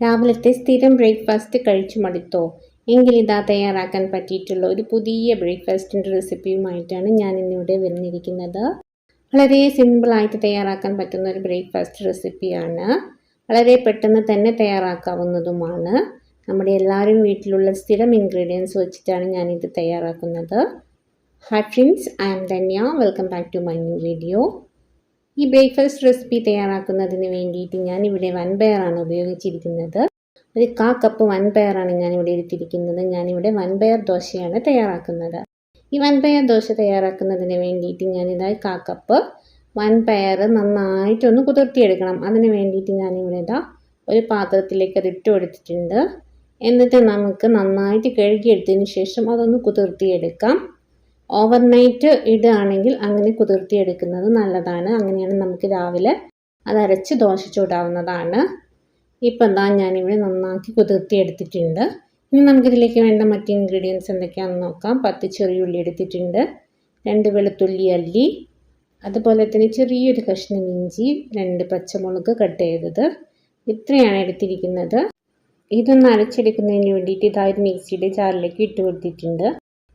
രാവിലത്തെ സ്ഥിരം ബ്രേക്ക്ഫാസ്റ്റ് കഴിച്ചു മടുത്തോ? എങ്കിലിതാ തയ്യാറാക്കാൻ പറ്റിയിട്ടുള്ള ഒരു പുതിയ ബ്രേക്ക്ഫാസ്റ്റിൻ്റെ റെസിപ്പിയുമായിട്ടാണ് ഞാൻ ഇന്നിവിടെ വന്നിരിക്കുന്നത്. വളരെ സിമ്പിളായിട്ട് തയ്യാറാക്കാൻ പറ്റുന്ന ഒരു ബ്രേക്ക്ഫാസ്റ്റ് റെസിപ്പിയാണ്. വളരെ പെട്ടെന്ന് തന്നെ തയ്യാറാക്കാവുന്നതുമാണ്. നമ്മുടെ എല്ലാവരും വീട്ടിലുള്ള സ്ഥിരം ഇൻഗ്രീഡിയൻസ് വെച്ചിട്ടാണ് ഞാനിത് തയ്യാറാക്കുന്നത്. Hi friends, I am Dhanya. Welcome back to my new video. ഈ ബ്രേക്ക്ഫാസ്റ്റ് റെസിപ്പി തയ്യാറാക്കുന്നതിന് വേണ്ടിയിട്ട് ഞാനിവിടെ വൻപയറാണ് ഉപയോഗിച്ചിരിക്കുന്നത്. ഒരു 1/4 കപ്പ് വൻപയറാണ് ഞാനിവിടെ എടുത്തിരിക്കുന്നത്. ഞാനിവിടെ വൻപയർ ദോശയാണ് തയ്യാറാക്കുന്നത്. ഈ വൻപയർ ദോശ തയ്യാറാക്കുന്നതിന് വേണ്ടിയിട്ട് ഞാനിതായി 1/4 കപ്പ് വൻപയർ നന്നായിട്ടൊന്ന് കുതിർത്തിയെടുക്കണം. അതിന് വേണ്ടിയിട്ട് ഞാനിവിടെ ഒരു പാത്രത്തിലേക്ക് അത് ഇട്ട് കൊടുത്തിട്ടുണ്ട്. എന്നിട്ട് നമുക്ക് നന്നായിട്ട് കഴുകിയെടുത്തതിന് ശേഷം അതൊന്ന് കുതിർത്തിയെടുക്കാം. ഓവർനൈറ്റ് ഇടുകയാണെങ്കിൽ അങ്ങനെ കുതിർത്തിയെടുക്കുന്നത് നല്ലതാണ്. അങ്ങനെയാണ് നമുക്ക് രാവിലെ അത് അരച്ച് ദോശ ചൂടാവുന്നതാണ്. ഇപ്പം ഞാനിവിടെ നന്നാക്കി കുതിർത്തിയെടുത്തിട്ടുണ്ട്. ഇനി നമുക്കിതിലേക്ക് വേണ്ട മറ്റ് ഇൻഗ്രീഡിയൻസ് എന്തൊക്കെയാണെന്ന് നോക്കാം. 10 ചെറിയുള്ളി എടുത്തിട്ടുണ്ട്, 2 വെളുത്തുള്ളി അല്ലി, അതുപോലെ തന്നെ ചെറിയൊരു കഷ്ണം ഇഞ്ചി, 2 പച്ചമുളക് കട്ട് ചെയ്തത്. ഇത്രയാണ് എടുത്തിരിക്കുന്നത്. ഇതൊന്ന് അരച്ചെടുക്കുന്നതിന് വേണ്ടിയിട്ട് ഇതായത് മിക്സിയുടെ ജാറിലേക്ക് ഇട്ട് കൊടുത്തിട്ടുണ്ട്.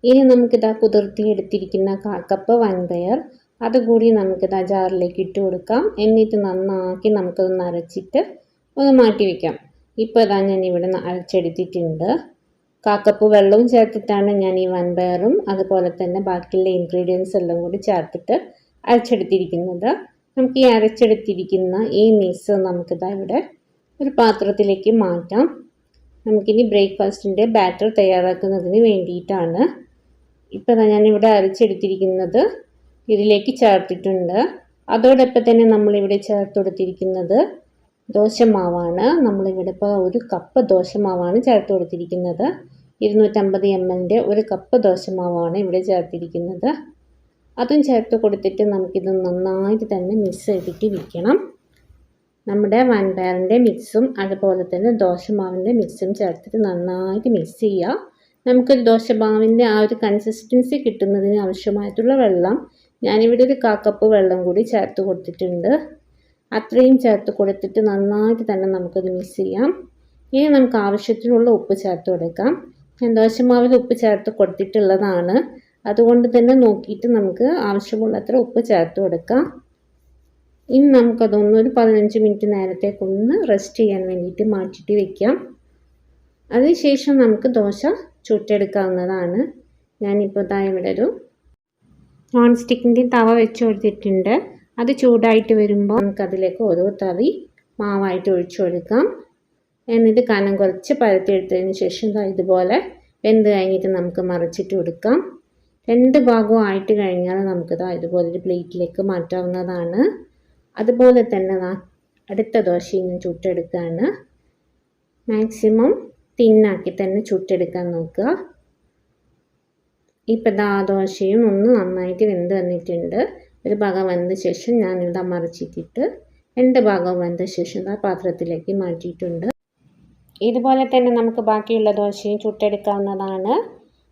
ഇനി നമുക്കിതാ കുതിർത്തിയെടുത്തിരിക്കുന്ന 1/4 കപ്പ് വൻപയർ അതുകൂടി നമുക്കിതാ ജാറിലേക്ക് ഇട്ട് കൊടുക്കാം. എന്നിട്ട് നന്നാക്കി നമുക്കതൊന്ന് അരച്ചിട്ട് ഒന്ന് മാറ്റി വയ്ക്കാം. ഇപ്പോൾ ഞാൻ ഇവിടെ അരച്ചെടുത്തിട്ടുണ്ട്. 1/4 കപ്പ് വെള്ളവും ചേർത്തിട്ടാണ് ഞാൻ ഈ വൻപയറും അതുപോലെ തന്നെ ബാക്കിയുള്ള ഇൻഗ്രീഡിയൻസ് എല്ലാം കൂടി ചേർത്തിട്ട് അരച്ചെടുത്തിരിക്കുന്നത്. നമുക്ക് ഈ അരച്ചെടുത്തിരിക്കുന്ന ഈ മിക്സ് നമുക്കിതാ ഇവിടെ ഒരു പാത്രത്തിലേക്ക് മാറ്റാം. നമുക്കിനി ബ്രേക്ക്ഫാസ്റ്റിൻ്റെ ബാറ്റർ തയ്യാറാക്കുന്നതിന് വേണ്ടിയിട്ടാണ്. ഇപ്പോൾ ഞാനിവിടെ അരച്ചെടുത്തിരിക്കുന്നത് ഇതിലേക്ക് ചേർത്തിട്ടുണ്ട്. അതോടൊപ്പം തന്നെ നമ്മളിവിടെ ചേർത്ത് കൊടുത്തിരിക്കുന്നത് ദോശമാവാണ്. നമ്മളിവിടെ ഇപ്പോൾ 1 കപ്പ് ദോശമാവാണ് ചേർത്ത് കൊടുത്തിരിക്കുന്നത്. 250 ml 1 കപ്പ് ദോശമാവാണ് ഇവിടെ ചേർത്തിരിക്കുന്നത്. അതും ചേർത്ത് കൊടുത്തിട്ട് നമുക്കിത് നന്നായിട്ട് തന്നെ മിക്സ് ചെയ്തിട്ട് വയ്ക്കണം. നമ്മുടെ വൻപയറിൻ്റെ മിക്സും അതുപോലെ തന്നെ ദോശമാവിൻ്റെ മിക്സും ചേർത്തിട്ട് നന്നായിട്ട് മിക്സ് ചെയ്യുക. നമുക്കൊരു ദോശമാവിൻ്റെ ആ ഒരു കൺസിസ്റ്റൻസി കിട്ടുന്നതിന് ആവശ്യമായിട്ടുള്ള വെള്ളം ഞാനിവിടെ ഒരു 1/4 കപ്പ് വെള്ളം കൂടി ചേർത്ത് കൊടുത്തിട്ടുണ്ട്. അത്രയും ചേർത്ത് കൊടുത്തിട്ട് നന്നായിട്ട് തന്നെ നമുക്കത് മിക്സ് ചെയ്യാം. ഇനി നമുക്ക് ആവശ്യത്തിനുള്ള ഉപ്പ് ചേർത്ത് കൊടുക്കാം. ഞാൻ ദോശമാവിൽ ഉപ്പ് ചേർത്ത് കൊടുത്തിട്ടുള്ളതാണ്. അതുകൊണ്ട് തന്നെ നോക്കിയിട്ട് നമുക്ക് ആവശ്യമുള്ളത്ര ഉപ്പ് ചേർത്ത് കൊടുക്കാം. ഇനി നമുക്കതൊന്നൊരു 15 മിനിറ്റ് നേരത്തേക്കൊന്ന് റെസ്റ്റ് ചെയ്യാൻ വേണ്ടിയിട്ട് മാറ്റിയിട്ട് വയ്ക്കാം. അതിനുശേഷം നമുക്ക് ദോശ ചുട്ടെടുക്കാവുന്നതാണ്. ഞാനിപ്പോൾ ഇവിടെ ഒരു നോൺ സ്റ്റിക്കിൻ്റെ തവ വെച്ച് കൊടുത്തിട്ടുണ്ട്. അത് ചൂടായിട്ട് വരുമ്പോൾ നമുക്കതിലേക്ക് ഓരോ തവി മാവായിട്ട് ഒഴിച്ചു കൊടുക്കാം. എന്നിട്ട് കനം കുറച്ച് പരത്തിയെടുത്തതിന് ശേഷം ഇതുപോലെ വെന്ത് കഴിഞ്ഞിട്ട് നമുക്ക് മറിച്ചിട്ട് കൊടുക്കാം. 2 ഭാഗവും ആയിട്ട് കഴിഞ്ഞാൽ നമുക്ക് ഇതുപോലെ ഒരു പ്ലേറ്റിലേക്ക് മാറ്റാവുന്നതാണ്. അതുപോലെ തന്നെ അടുത്ത ദോശയും ഞാൻ ചുട്ടെടുക്കുകയാണ്. മാക്സിമം തിന്നാക്കി തന്നെ ചുട്ടെടുക്കാൻ നോക്കുക. ഇപ്പം ദോശയും ഒന്ന് നന്നായിട്ട് വെന്ത് വന്നിട്ടുണ്ട്. ഒരു ഭാഗം വെന്ത ശേഷം ഞാനിവിടെ മറിച്ചിട്ടിട്ട് 2 ഭാഗവും വെന്ത ശേഷം പാത്രത്തിലേക്ക് മാറ്റിയിട്ടുണ്ട്. ഇതുപോലെ തന്നെ നമുക്ക് ബാക്കിയുള്ള ദോശയും ചുട്ടെടുക്കാവുന്നതാണ്.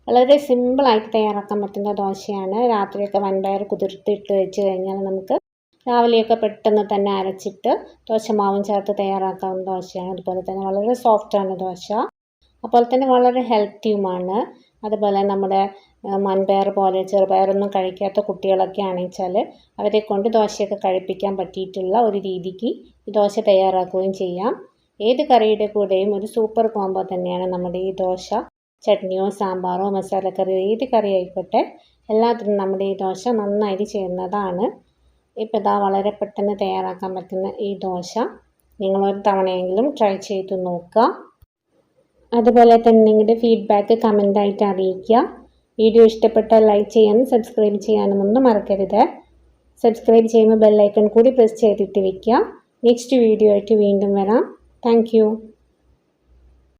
വളരെ സിമ്പിളായിട്ട് തയ്യാറാക്കാൻ പറ്റുന്ന ദോശയാണ്. രാത്രിയൊക്കെ വൻപയർ കുതിർത്തിട്ട് വെച്ച് കഴിഞ്ഞാൽ നമുക്ക് രാവിലെയൊക്കെ പെട്ടെന്ന് തന്നെ അരച്ചിട്ട് ദോശമാവും ചേർത്ത് തയ്യാറാക്കാവുന്ന ദോശയാണ്. അതുപോലെ തന്നെ വളരെ സോഫ്റ്റാണ് ദോശ. അതുപോലെ തന്നെ വളരെ ഹെൽത്തിയുമാണ്. അതുപോലെ നമ്മുടെ മൺപയർ പോലെ ചെറുപയറൊന്നും കഴിക്കാത്ത കുട്ടികളൊക്കെ ആണെച്ചാൽ അവരെ കൊണ്ട് ദോശയൊക്കെ കഴിപ്പിക്കാൻ പറ്റിയിട്ടുള്ള ഒരു രീതിക്ക് ഈ ദോശ തയ്യാറാക്കുകയും ചെയ്യാം. ഏത് കറിയുടെ കൂടെയും ഒരു സൂപ്പർ കോംബോ തന്നെയാണ് നമ്മുടെ ഈ ദോശ. ചട്നിയോ സാമ്പാറോ മസാലക്കറിയോ ഏത് കറി ആയിക്കോട്ടെ എല്ലാത്തിനും നമ്മുടെ ഈ ദോശ നന്നായിട്ട് ചെയ്യുന്നതാണ്. ഇപ്പോൾ വളരെ പെട്ടെന്ന് തയ്യാറാക്കാൻ പറ്റുന്ന ഈ ദോശ നിങ്ങളൊരു തവണയെങ്കിലും ട്രൈ ചെയ്ത് നോക്കുക. അതുപോലെ തന്നെ നിങ്ങളുടെ ഫീഡ്ബാക്ക് കമൻ്റായിട്ട് അറിയിക്കുക. വീഡിയോ ഇഷ്ടപ്പെട്ടാൽ ലൈക്ക് ചെയ്യാനും സബ്സ്ക്രൈബ് ചെയ്യാനും ഒന്നും മറക്കരുത്. സബ്സ്ക്രൈബ് ചെയ്യുമ്പോൾ ബെല്ലൈക്കൺ കൂടി പ്രസ് ചെയ്തിട്ട് വയ്ക്കുക. നെക്സ്റ്റ് വീഡിയോ ആയിട്ട് വീണ്ടും വരാം. താങ്ക്